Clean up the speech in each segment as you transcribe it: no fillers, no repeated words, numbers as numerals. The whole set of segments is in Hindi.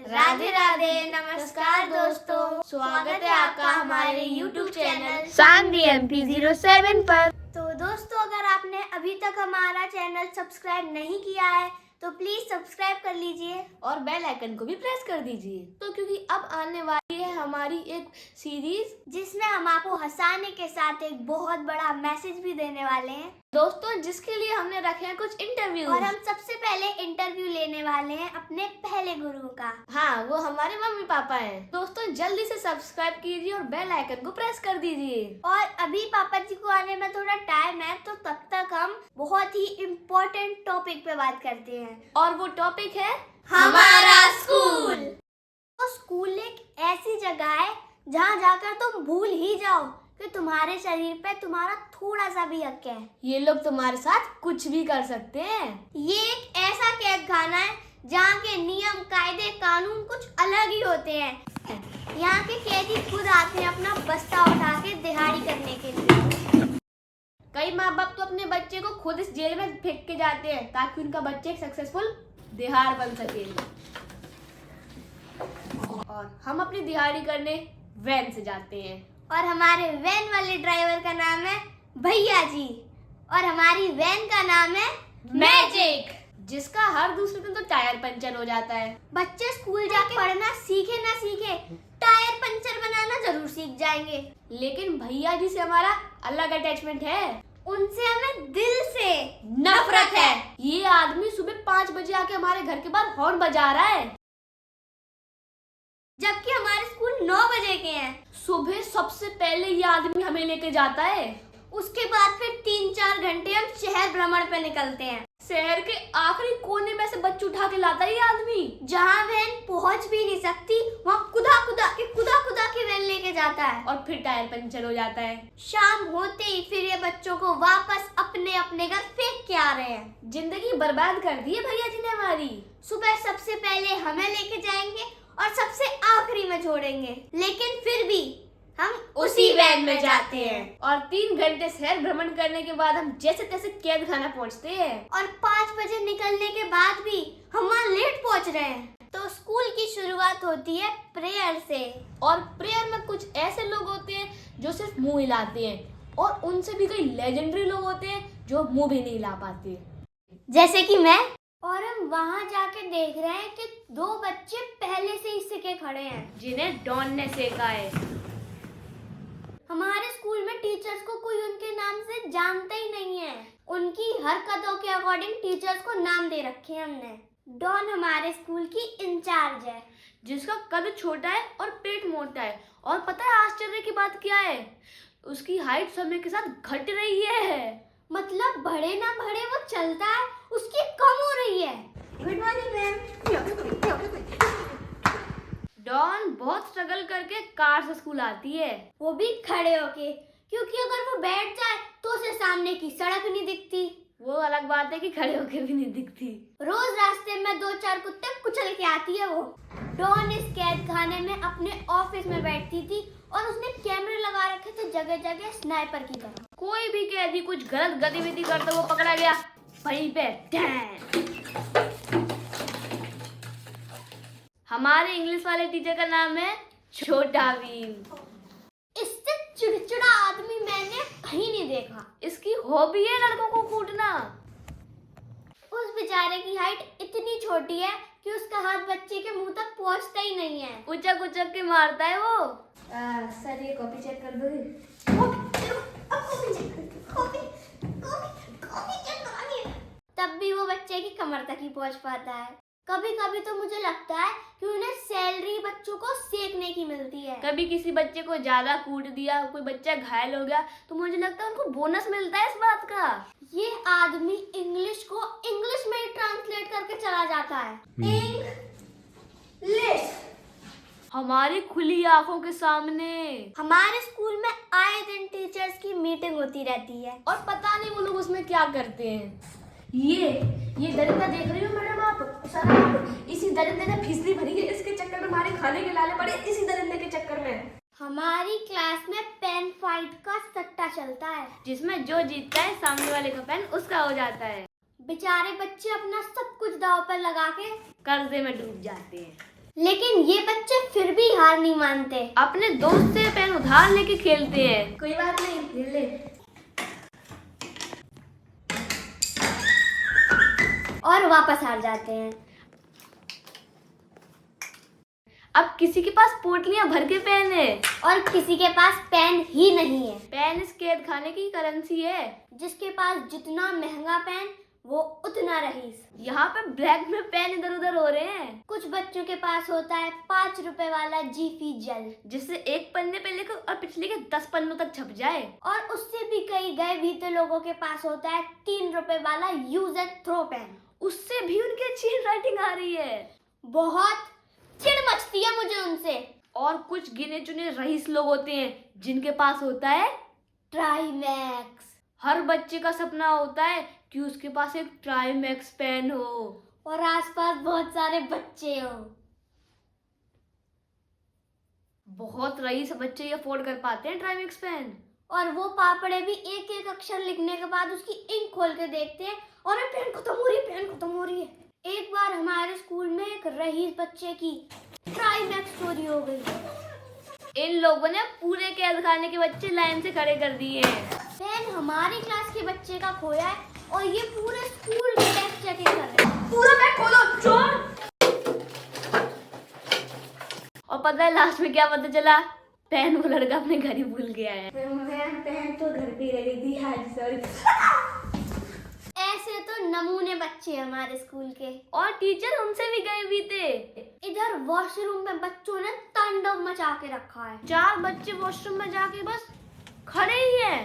राधे राधे, नमस्कार दोस्तों, स्वागत है आपका हमारे YouTube चैनल शांति MP07 पर। तो दोस्तों, अगर आपने अभी तक हमारा चैनल सब्सक्राइब नहीं किया है तो प्लीज सब्सक्राइब कर लीजिए और बेल आइकन को भी प्रेस कर दीजिए। तो क्योंकि अब आने वाली है हमारी एक सीरीज जिसमें हम आपको हंसाने के साथ एक बहुत बड़ा मैसेज भी देने वाले हैं दोस्तों, जिसके लिए हमने रखे हैं कुछ इंटरव्यू। और हम सबसे पहले इंटरव्यू लेने वाले हैं अपने पहले गुरु का। हाँ, वो हमारे मम्मी पापा हैं। दोस्तों, जल्दी से सब्सक्राइब कीजिए और बेल आइकन को प्रेस कर दीजिए। और अभी पापा जी को आने में थोड़ा टाइम है, तो तब तक हम बहुत ही इम्पोर्टेंट टॉपिक पे बात करते हैं। और वो टॉपिक है हमारा स्कूल। तो स्कूल एक ऐसी जगह है जहाँ जाकर तुम भूल ही जाओ कि तुम्हारे शरीर पे तुम्हारा थोड़ा सा भी हक है। ये लोग तुम्हारे साथ कुछ भी कर सकते हैं। ये एक ऐसा कैद खाना है जहाँ के नियम, कायदे, कानून कुछ अलग ही होते हैं। यहाँ के कैदी खुद आते हैं अपना बस्ता उठा के दिहाड़ी करने के लिए। कई माँ बाप तो अपने बच्चे को खुद इस जेल में फेंक के जाते हैं ताकि उनका बच्चा एक सक्सेसफुल दिहाड़ बन सके। और हम अपनी दिहाड़ी करने वैन से जाते हैं। और हमारे वैन वाले ड्राइवर का नाम है भैया जी। और हमारी वैन का नाम है मैजिक, जिसका हर दूसरे दिन तो टायर पंचर हो जाता है। बच्चे स्कूल जाके पढ़ना सीखे ना सीखे, टायर पंचर बनाना जरूर सीख जाएंगे। लेकिन भैया जी से हमारा अलग अटैचमेंट है। उनसे हमें दिल से नफरत है। ये आदमी सुबह 5 बजे आके हमारे घर के बाहर हॉर्न बजा रहा है, जबकि हमारे स्कूल 9 बजे के हैं। सुबह सबसे पहले ये आदमी हमें लेके जाता है। उसके बाद फिर 3-4 घंटे हम शहर भ्रमण पे निकलते हैं। शहर के आखिरी कोने में से बच्चे उठा के लाता है ये आदमी। जहाँ वैन पहुँच भी नहीं सकती, वहाँ कुदा कुदा के वैन लेके जाता है। और फिर टायर पंचर हो जाता है। शाम होते ही फिर ये बच्चों को वापस अपने अपने घर फेंक के आ रहे हैं। जिंदगी बर्बाद कर दी है भैया जी ने हमारी। सुबह सबसे पहले हमें लेके जाएंगे और सबसे आखिरी में छोड़ेंगे, लेकिन फिर भी हम उसी वैन में जाते हैं। और 3 घंटे शहर भ्रमण करने के बाद हम जैसे तैसे कैद खाना पहुँचते हैं। और 5 बजे निकलने के बाद भी हम वहाँ लेट पहुँच रहे हैं। तो स्कूल की शुरुआत होती है प्रेयर से। और प्रेयर में कुछ ऐसे लोग होते हैं जो सिर्फ मुंह हिलाते हैं, और उनसे भी कई लेजेंडरी लोग होते हैं जो मुंह भी नहीं हिला पाते, जैसे कि मैं। और हम वहाँ जाके देख रहे हैं कि 2 बच्चे पहले से ही सिके खड़े हैं, जिन्हें डॉन ने सेका है। हमारे स्कूल में टीचर्स को कोई उनके नाम से जानता ही नहीं है। उनकी हरकतों के अकॉर्डिंग टीचर्स को नाम दे रखे हैं हमने। डॉन हमारे स्कूल की इंचार्ज है, जिसका कद छोटा है और पेट मोटा है। और पता है आश्चर्य की बात क्या है? उसकी हाइट समय के साथ घट रही है। मतलब बढ़े ना बढ़े वो चलता है, उसकी कम हो रही है। Good morning ma'am. डॉन बहुत स्ट्रगल करके कार से स्कूल आती है, वो भी खड़े होके, क्योंकि अगर वो बैठ जाए तो उसे सामने की सड़क नहीं दिखती। वो अलग बात है कि खड़े होके भी नहीं दिखती। रोज रास्ते में 2-4 कुत्ते कुचल के आती है वो। डॉन इस कैद खाने में अपने ऑफिस में बैठती थी और उसने कैमरे लगा रखे थे जगह जगह स्नाइपर की तरह। कोई भी कैदी कुछ गलत गतिविधि करता वो पकड़ा गया, वहीं पे हमारे इंग्लिश वाले टीचर का नाम है छोटा भीम। इससे चिड़चिड़ा आदमी मैंने कहीं नहीं देखा। इसकी हॉबी है लड़कों को कूटना। उस बेचारे की हाइट इतनी छोटी है कि उसका हाथ बच्चे के मुंह तक पहुंचता ही नहीं है। उचक उचक के मारता है वो। सर, ये कॉपी चेक कर दोगे? तब भी वो बच्चे की कमर तक ही पहुंच पाता है। कभी कभी तो मुझे लगता है कि उन्हें सैलरी बच्चों को सेकने की मिलती है। कभी किसी बच्चे को ज्यादा कूट दिया, कोई बच्चा घायल हो गया, तो मुझे लगता है उनको बोनस मिलता है इस बात का। ये आदमी इंग्लिश को इंग्लिश में ही ट्रांसलेट करके चला जाता है। इंग्लिश हमारी खुली आंखों के सामने। हमारे स्कूल में आए दिन टीचर्स की मीटिंग होती रहती है, और पता नहीं वो लोग उसमें क्या करते हैं। ये दरिंदा देख रही हो मैडम आप? सर, आप इसी दरिंदे ने फिसली भरी है, इसके चक्कर में हमारे खाने के लाले पड़े, इसी दरिंदे के चक्कर में। हमारी क्लास में पेन फाइट का सट्टा चलता है, जिसमें जो जीतता है सामने वाले का पेन उसका हो जाता है। बेचारे बच्चे अपना सब कुछ दांव पर लगा के कर्जे में डूब जाते हैं। लेकिन ये बच्चे फिर भी हार नहीं मानते। अपने दोस्त से पेन उधार लेके खेलते हैं। कोई बात नहीं, खेल ले। और वापस हार जाते हैं। अब किसी के पास पोटलियां भर के पेन है और किसी के पास पेन ही नहीं है। पेन इस कैद खाने की करेंसी है। जिसके पास जितना महंगा पेन वो उतना रईस। यहाँ पे ब्लैक में पेन इधर उधर हो रहे हैं। कुछ बच्चों के पास होता है 5 रुपए वाला जीफी जेल, जिससे एक पन्ने पे लिखो और पिछले के 10 पन्नों तक छप जाए। और उससे भी कई गए बीते लोगों के पास होता है 3 रुपए वाला यूज एंड थ्रो पेन। उससे भी उनके अच्छी राइटिंग आ रही है। बहुत चिढ़ मचती है मुझे उनसे। और कुछ गिने चुने रईस लोग होते हैं जिनके पास होता है ट्राईमैक्स। हर बच्चे का सपना होता है कि उसके पास एक ट्राईमैक्स पेन हो और आसपास बहुत सारे बच्चे हो। बहुत रईस बच्चे ये अफोर्ड कर पाते हैं ट्राईमैक्स पेन। और वो पापड़े भी एक एक अक्षर लिखने के बाद उसकी इंक खोल के देखते हैं और पेन खत्म हो रही है, पेन खत्म हो रही है। एक बार हमारे स्कूल में एक रईस बच्चे की ट्राईमैक्स चोरी हो गई। इन लोगों ने पूरे कैद खाने के बच्चे लाइन से खड़े कर दिए हैं। पेन हमारी क्लास के बच्चे का खोया है और ये पूरे स्कूल की डेस्क चेकिंग कर रहे हैं। पूरा बैग खोलो, चोर। और पता है लास्ट में क्या पता चला? पेन वो लड़का अपने घर ही भूल गया है। पेन तो घर पे रह गई थी। हाँ सॉरी। ऐसे तो नमूने बच्चे हमारे स्कूल के। और टीचर उनसे भी गए भी थे। इधर वॉशरूम में बच्चों ने तांडव मचा के रखा है। 4 बच्चे वॉशरूम में जाके बस खड़े ही हैं,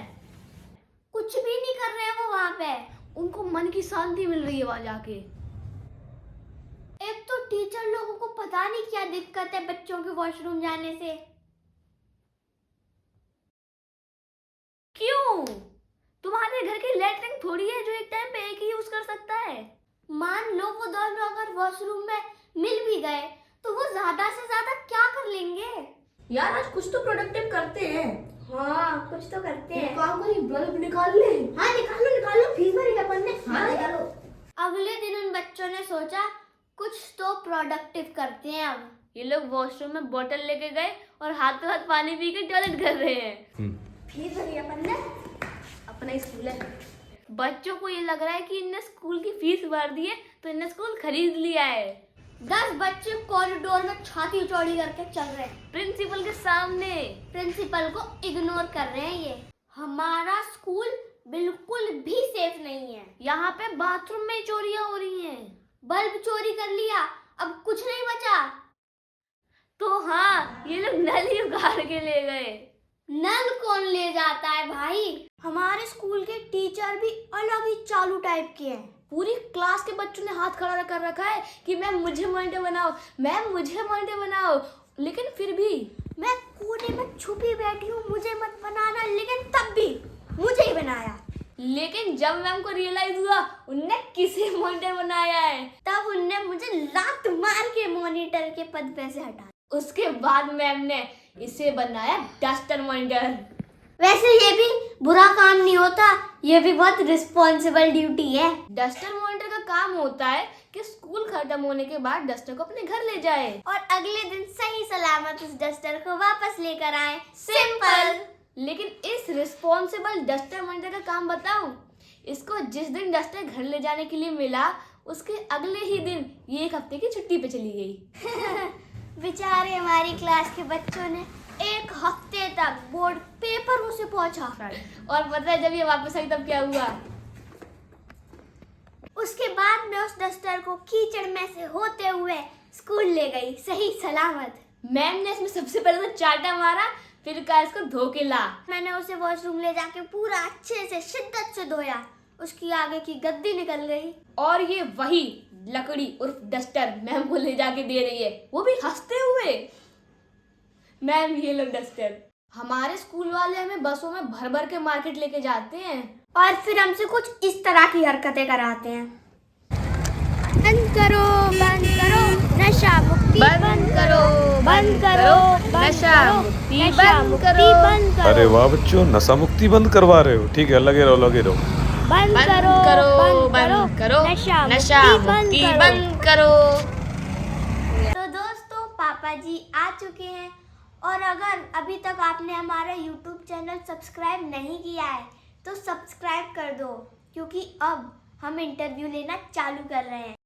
कुछ भी नहीं कर रहे हैं वो वहाँ पे। उनको मन की शांति मिल रही है वहां जाके। एक तो टीचर लोगों को पता नहीं क्या दिक्कत है बच्चों के वॉशरूम जाने से। क्यों? तुम्हारे घर की लैट्रिन थोड़ी है जो एक टाइम पे एक ही यूज कर सकता है। मान लो वो दोनों अगर वॉशरूम में मिल भी गए तो वो ज्यादा से ज्यादा क्या कर लेंगे? यार आज कुछ तो प्रोडक्टिव करते हैं। हाँ कुछ तो करते हैं। काम करिए, बल्ब निकाल ले। हाँ निकालो, फीस भरी अपन ने। हाँ निकालो। अगले दिन उन बच्चों ने सोचा कुछ तो प्रोडक्टिव करते हैं। अब ये लोग वॉशरूम में बोतल लेके गए और हाथों हाथ पानी पी के टॉयलेट कर रहे हैं। फीस भरी अपन ने। अपना स्कूल है। बच्चों को ये लग रहा है कि इनने स्कूल की फीस भर दी है तो इनने स्कूल खरीद लिया है। 10 बच्चे कॉरिडोर में छाती चौड़ी करके चल रहे हैं प्रिंसिपल के सामने। प्रिंसिपल को इग्नोर कर रहे हैं। ये हमारा स्कूल बिल्कुल भी सेफ नहीं है। यहाँ पे बाथरूम में चोरियां हो रही हैं। बल्ब चोरी कर लिया, अब कुछ नहीं बचा। तो हाँ, ये लोग नल ही उखाड़ के ले गए। नल कौन ले जाता है भाई? हमारे स्कूल के टीचर भी अलग ही चालू टाइप के हैं। पूरी क्लास के बच्चों ने हाथ खड़ा कर रखा है कि मैम मुझे मॉनिटर बनाओ, मैम मुझे मॉनिटर बनाओ। लेकिन फिर भी मैं कोने में छुपी बैठी हूँ, मुझे मत बनाना, लेकिन तब भी मुझे ही बनाया। लेकिन जब मैम को रियलाइज हुआ उनने किसे मॉनिटर बनाया है, तब उनने मुझे लात मार के मॉनिटर के पद पे से हटा। उसके बाद मैम ने इसे बनाया डस्टर मॉनिटर। वैसे ये भी बुरा काम नहीं होता, ये भी बहुत रिस्पॉन्सिबल ड्यूटी है। डस्टर मॉनिटर का काम होता है कि स्कूल खत्म होने के बाद डस्टर को अपने घर ले जाए और अगले दिन सही सलामत उस डस्टर को वापस लेकर आए। सिंपल। लेकिन इस रिस्पॉन्सिबल डस्टर मॉनिटर का काम बताऊं, इसको जिस दिन डस्टर घर ले जाने के लिए मिला उसके अगले ही दिन ये 1 हफ्ते की छुट्टी पे चली गई। बेचारे हमारी क्लास के बच्चों ने 1 हफ्ते तक बोर्ड पेपर उसे पहुंचा। और पता है जब ये वापस आई तब क्या हुआ? उसके बाद मैं उस डस्टर को कीचड़ में से होते हुए स्कूल ले गई सही सलामत। मैम ने इसमें सबसे पहले तो चाटा मारा, फिर कहा इसको धो के ला। मैंने उसे वॉशरूम ले जाके पूरा अच्छे से शिद्दत से धोया, उसकी आगे की गद्दी निकल गई। और ये वही लकड़ी उर्फ डस्टर मैम को ले जाके दे रही है, वो भी हंसते हुए। मैम ये लो डस्टर। हमारे स्कूल वाले हमें बसों में भर भर के मार्केट लेके जाते हैं और फिर हमसे कुछ इस तरह की हरकतें कराते हैं। बंद करो नशा मुक्ति, बंद करो नशा मुक्ति, बंद करो। अरे वाह बच्चों, नशा मुक्ति बंद करवा रहे हो। ठीक है, लगे रहो। बंद करो नशा मुक्ति बंद करो। तो दोस्तों पापा जी आ चुके हैं। और अगर अभी तक आपने हमारा यूट्यूब चैनल सब्सक्राइब नहीं किया है तो सब्सक्राइब कर दो, क्योंकि अब हम इंटरव्यू लेना चालू कर रहे हैं।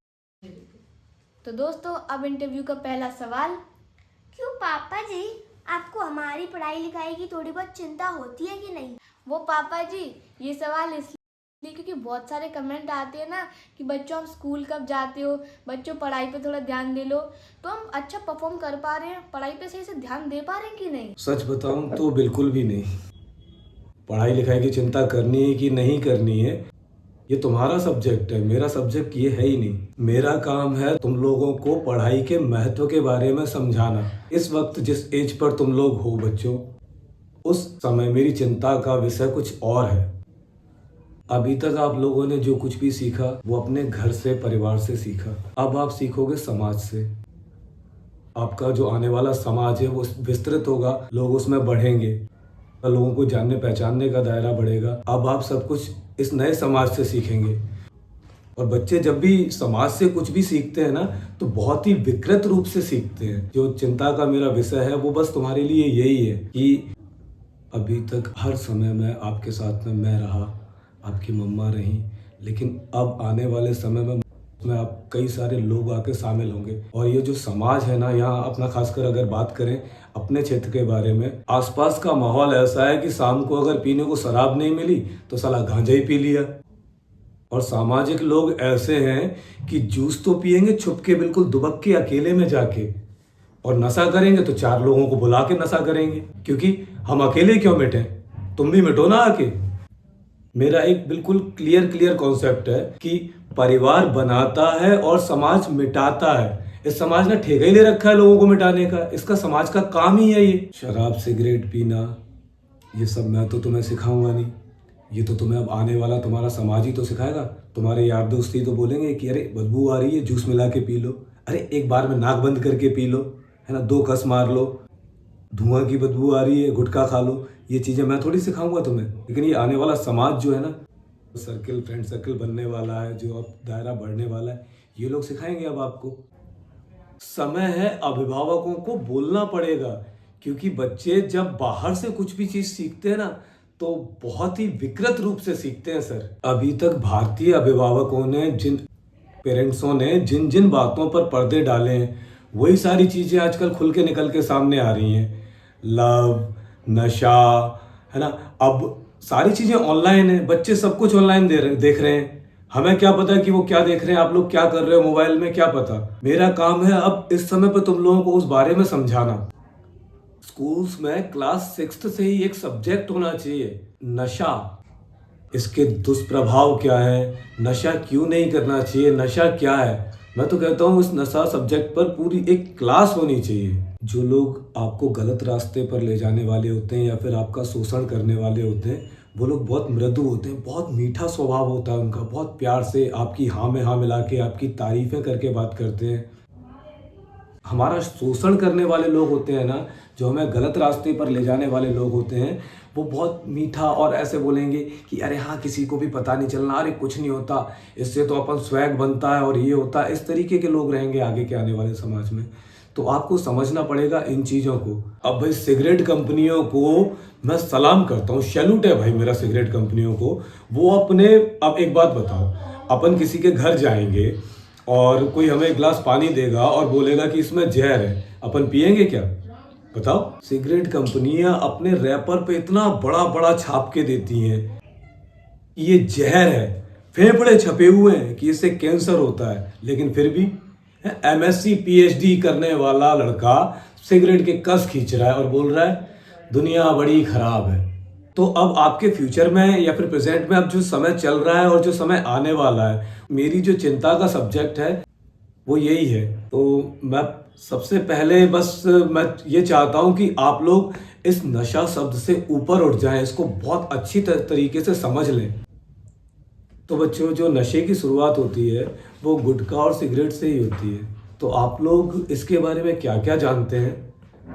तो दोस्तों, अब इंटरव्यू का पहला सवाल। क्यों पापा जी, आपको हमारी पढ़ाई लिखाई की थोड़ी बहुत चिंता होती है कि नहीं? वो पापा जी, ये सवाल इसलिए क्योंकि बहुत सारे कमेंट आते हैं ना कि बच्चों आप स्कूल कब जाते हो, बच्चों पढ़ाई पे थोड़ा ध्यान दे लो। तो हम अच्छा परफॉर्म कर पा रहे हैं, पढ़ाई पे सही से ध्यान दे पा रहे हैं कि नहीं? सच बताऊं तो बिल्कुल भी नहीं। पढ़ाई लिखाई की चिंता करनी है कि नहीं करनी है, ये तुम्हारा सब्जेक्ट है, मेरा सब्जेक्ट ये है ही नहीं। मेरा काम है तुम लोगों को पढ़ाई के महत्व के बारे में समझाना। इस वक्त जिस एज पर तुम लोग हो बच्चों, उस समय मेरी चिंता का विषय कुछ और है। अभी तक आप लोगों ने जो कुछ भी सीखा वो अपने घर से, परिवार से सीखा। अब आप सीखोगे समाज से। आपका जो आने वाला समाज है वो विस्तृत होगा, लोग उसमें बढ़ेंगे, लोगों को जानने पहचानने का दायरा बढ़ेगा। अब आप सब कुछ इस नए समाज से सीखेंगे। और बच्चे जब भी समाज से कुछ भी सीखते हैं ना, तो बहुत ही विकृत रूप से सीखते हैं। जो चिंता का मेरा विषय है वो बस तुम्हारे लिए यही है कि अभी तक हर समय में आपके साथ में मैं रहा, आपकी मम्मा रही, लेकिन अब आने वाले समय में आप कई सारे लोग आके शामिल होंगे। और ये जो समाज है ना, यहाँ अपना खासकर अगर बात करें अपने क्षेत्र के बारे में, आसपास का माहौल ऐसा है कि शाम को अगर पीने को शराब नहीं मिली तो साला गांजा ही पी लिया। और सामाजिक लोग ऐसे हैं कि जूस तो पिएंगे छुप के, बिल्कुल दुबक के, अकेले में जाके, और नशा करेंगे तो 4 लोगों को बुला के नशा करेंगे, क्योंकि हम अकेले क्यों मिटे, तुम भी मिटो ना आके। मेरा एक बिल्कुल क्लियर कॉन्सेप्ट है कि परिवार बनाता है और समाज मिटाता है। इस समाज ने ठेका ही ले रखा है लोगों को मिटाने का। इसका समाज का काम ही है ये। शराब सिगरेट पीना ये सब मैं तो तुम्हें सिखाऊंगा नहीं, ये तो तुम्हें अब आने वाला तुम्हारा समाज ही तो सिखाएगा। तुम्हारे यार दोस्त ही तो बोलेंगे कि अरे बदबू आ रही है, जूस मिला के पी लो, अरे एक बार में नाक बंद करके पी लो, है ना, 2 कस मार लो, धुआं की बदबू आ रही है, गुटखा खा लो। ये चीज़ें मैं थोड़ी सिखाऊंगा तुम्हें। लेकिन ये आने वाला समाज जो है ना, सर्किल, फ्रेंड सर्किल बनने वाला है, जो अब दायरा बढ़ने वाला है, ये लोग सिखाएंगे अब आपको। समय है अभिभावकों को बोलना पड़ेगा, क्योंकि बच्चे जब बाहर से कुछ भी चीज़ सीखते हैं ना, तो बहुत ही विकृत रूप से सीखते हैं सर। अभी तक भारतीय अभिभावकों ने, पेरेंट्सों ने जिन जिन बातों पर पर्दे डाले हैं, वही सारी चीज़ें आजकल खुल के निकल के सामने आ रही हैं। लव, नशा, है ना, अब सारी चीज़ें ऑनलाइन है, बच्चे सब कुछ ऑनलाइन देख रहे हैं। हमें क्या पता कि वो क्या देख रहे हैं, आप लोग क्या कर रहे हो मोबाइल में, क्या पता। मेरा काम है अब इस समय पर तुम लोगों को उस बारे में समझाना। स्कूल्स में क्लास 6th से ही एक सब्जेक्ट होना चाहिए, नशा। इसके दुष्प्रभाव क्या है, नशा क्यों नहीं करना चाहिए, नशा क्या है। मैं तो कहता हूँ इस नशा सब्जेक्ट पर पूरी एक क्लास होनी चाहिए। जो लोग आपको गलत रास्ते पर ले जाने वाले होते हैं या फिर आपका शोषण करने वाले होते हैं, वो लोग बहुत मृदु होते हैं, बहुत मीठा स्वभाव होता है उनका, बहुत प्यार से आपकी हाँ में हाँ मिला के आपकी तारीफें करके बात करते हैं। हमारा शोषण करने वाले लोग होते हैं ना, जो हमें गलत रास्ते पर ले जाने वाले लोग होते हैं, वो बहुत मीठा और ऐसे बोलेंगे कि अरे हाँ किसी को भी पता नहीं चलना, अरे कुछ नहीं होता, इससे तो अपन स्वैग बनता है और ये होता है। इस तरीके के लोग रहेंगे आगे के आने वाले समाज में। तो आपको समझना पड़ेगा इन चीज़ों को। अब भाई सिगरेट कंपनियों को मैं सलाम करता हूँ, सैल्यूट है भाई मेरा सिगरेट कंपनियों को। वो अपने, अब एक बात बताओ, अपन किसी के घर जाएंगे और कोई हमें एक गिलास पानी देगा और बोलेगा कि इसमें जहर है, अपन पिएंगे क्या? बताओ। सिगरेट कंपनियां अपने रैपर पे इतना बड़ा बड़ा छाप के देती हैं कि ये जहर है, फेफड़े छपे हुए हैं कि इससे कैंसर होता है, लेकिन फिर भी MSc PhD करने वाला लड़का सिगरेट के कस खींच रहा है और बोल रहा है दुनिया बड़ी खराब है। तो अब आपके फ्यूचर में या फिर प्रेजेंट में अब जो समय चल रहा है और जो समय आने वाला है, मेरी जो चिंता का सब्जेक्ट है वो यही है। तो मैं सबसे पहले बस मैं ये चाहता हूँ कि आप लोग इस नशा शब्द से ऊपर उठ जाएं, इसको बहुत अच्छी तरीके से समझ लें। तो बच्चों, जो नशे की शुरुआत होती है वो गुटखा और सिगरेट से ही होती है। तो आप लोग इसके बारे में क्या क्या जानते हैं,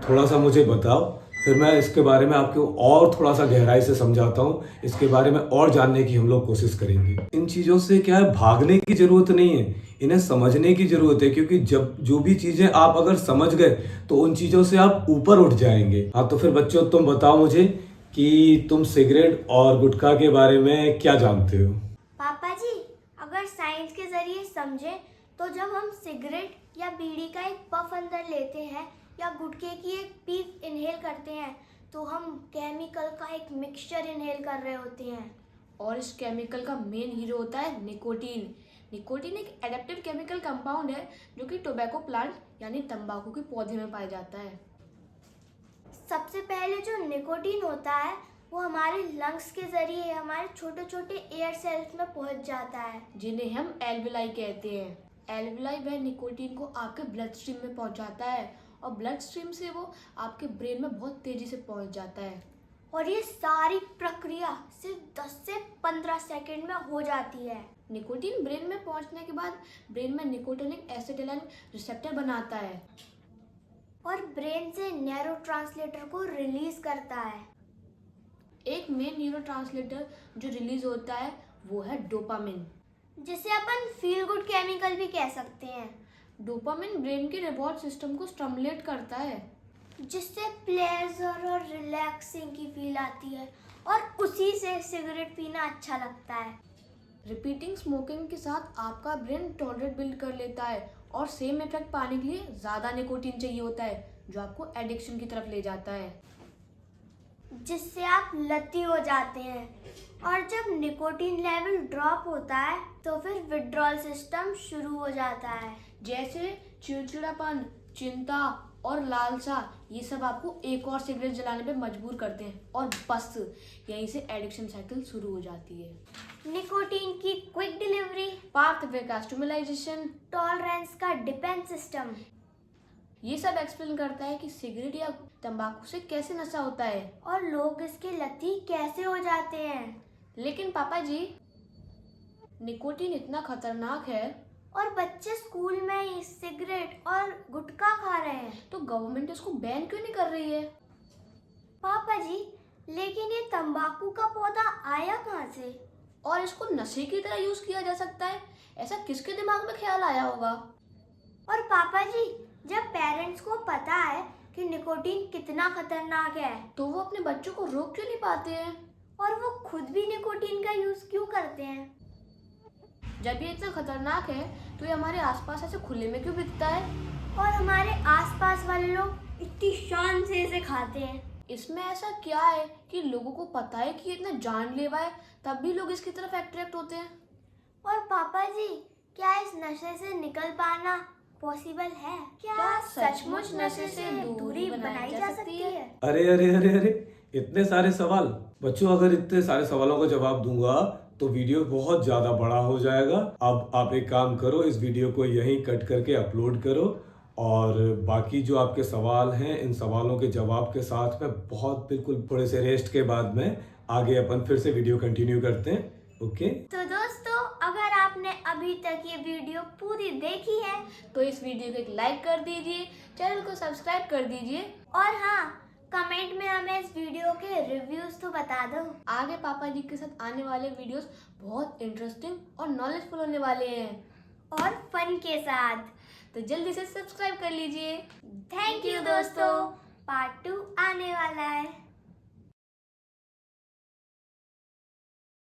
थोड़ा सा मुझे बताओ, फिर मैं इसके बारे में आपको और थोड़ा सा गहराई से समझाता हूँ, इसके बारे में और जानने की हम लोग कोशिश करेंगे। इन चीज़ों से क्या है, भागने की ज़रूरत नहीं है, इन्हें समझने की ज़रूरत है, क्योंकि जब जो भी चीज़ें आप अगर समझ गए तो उन चीज़ों से आप ऊपर उठ जाएंगे। हाँ, तो फिर बच्चों तुम बताओ मुझे कि तुम सिगरेट और गुटखा के बारे में क्या जानते हो? पापा जी, अगर साइंस के जरिए समझें तो जब हम सिगरेट या बीड़ी का एक पफ अंदर लेते हैं या गुटखे की एक पीस इनहेल करते हैं तो हम केमिकल का एक मिक्सचर इनहेल कर रहे होते हैं। और इस केमिकल का मेन हीरो होता है निकोटीन। निकोटीन एक एडेप्टिव केमिकल कंपाउंड है जो कि टोबैको प्लांट यानी तंबाकू के पौधे में पाया जाता है। सबसे पहले जो निकोटीन होता है वो हमारे लंग्स के जरिए हमारे छोटे छोटे एयर सेल्स में पहुंच जाता है, जिन्हें हम एल्विलाई कहते हैं। एल्विलाई वह निकोटीन को आपके ब्लड स्ट्रीम में पहुंचाता है और ब्लड स्ट्रीम से वो आपके ब्रेन में बहुत तेजी से पहुंच जाता है। और ये सारी प्रक्रिया सिर्फ 10 से 15 सेकंड में हो जाती है। निकोटीन ब्रेन में पहुंचने के बाद ब्रेन में निकोटिनिक एसिटिलाइन रिसेप्टर बनाता है और ब्रेन से न्यूरोट्रांसमीटर को रिलीज करता है। एक मेन न्यूरोट्रांसमीटर जो रिलीज होता है वो है डोपामिन, जिसे अपन फील गुड केमिकल भी कह सकते हैं। डोपामिन ब्रेन के रिवॉर्ड सिस्टम को स्टिमुलेट करता है, जिससे प्लेजर और रिलैक्सिंग की फील आती है और उसी से सिगरेट पीना अच्छा लगता है। रिपीटिंग स्मोकिंग के साथ आपका ब्रेन टॉलरेट बिल्ड कर लेता है और सेम इफेक्ट पाने के लिए ज़्यादा निकोटीन चाहिए होता है जो आपको एडिक्शन की तरफ ले जाता है, जिससे आप लती हो जाते हैं। और जब निकोटीन लेवल ड्रॉप होता है तो फिर विड्रॉल सिस्टम शुरू हो जाता है। जैसे चिड़चिड़ापन, चिंता और लालसा, ये सब आपको एक और सिगरेट जलाने पे मजबूर करते हैं और बस यहीं से एडिक्शन साइकिल शुरू हो जाती है। निकोटीन की क्विक डिलीवरी, पाथवे का स्टिमुलाइजेशन, टॉलरेंस का डिफेंस सिस्टम, ये सब एक्सप्लेन करता है कि सिगरेट या तंबाकू से कैसे नशा होता है और लोग इसके लती कैसे हो जाते हैं। लेकिन पापा जी, निकोटीन इतना खतरनाक है और बच्चे स्कूल में ही सिगरेट और गुटखा खा रहे हैं, तो गवर्नमेंट इसको बैन क्यों नहीं कर रही है? पापा जी लेकिन ये तंबाकू का पौधा आया कहाँ से? और इसको नशे की तरह यूज किया जा सकता है, ऐसा किसके दिमाग में ख्याल आया होगा? और पापा जी, जब पेरेंट्स को पता है कि निकोटीन कितना खतरनाक है तो वो अपने बच्चों को रोक क्यों नहीं पाते हैं? और वो खुद भी निकोटीन का यूज क्यों करते हैं? जब ये इतना खतरनाक है तो ये हमारे आसपास ऐसे खुले में क्यों बिकता है? और हमारे आसपास वाले लोग इतनी शान से इसे खाते हैं। इसमें ऐसा क्या है कि लोगों को पता है कि ये इतना जानलेवा है तब भी लोग इसकी तरफ अट्रैक्ट होते हैं? और पापा जी, क्या इस नशे से निकल पाना पॉसिबल है? क्या सचमुच नशे से दूरी बनाई जा सकती है? अरे अरे अरे अरे, इतने सारे सवाल। बच्चों, अगर इतने सारे सवालों का जवाब दूंगा तो वीडियो बहुत ज्यादा बड़ा हो जाएगा। अब आप एक काम करो, इस वीडियो को यहीं कट करके अपलोड करो और बाकी जो आपके सवाल हैं, इन सवालों के जवाब के साथ में बहुत बिल्कुल थोड़े से रेस्ट के बाद में आगे अपन फिर से वीडियो कंटिन्यू करते हैं। ओके? तो दोस्तों, अगर आपने अभी तक ये वीडियो पूरी देखी है तो इस वीडियो को एक लाइक कर दीजिए, चैनल को सब्सक्राइब कर दीजिए और हाँ, कमेंट में हमें इस वीडियो के रिव्यूज तो बता दो। आगे पापा जी के साथ आने वाले वीडियोस बहुत इंटरेस्टिंग और नॉलेजफुल होने वाले हैं और फन के साथ। तो जल्दी से सब्सक्राइब कर लीजिए। थैंक यू दोस्तों। पार्ट 2 आने वाला है।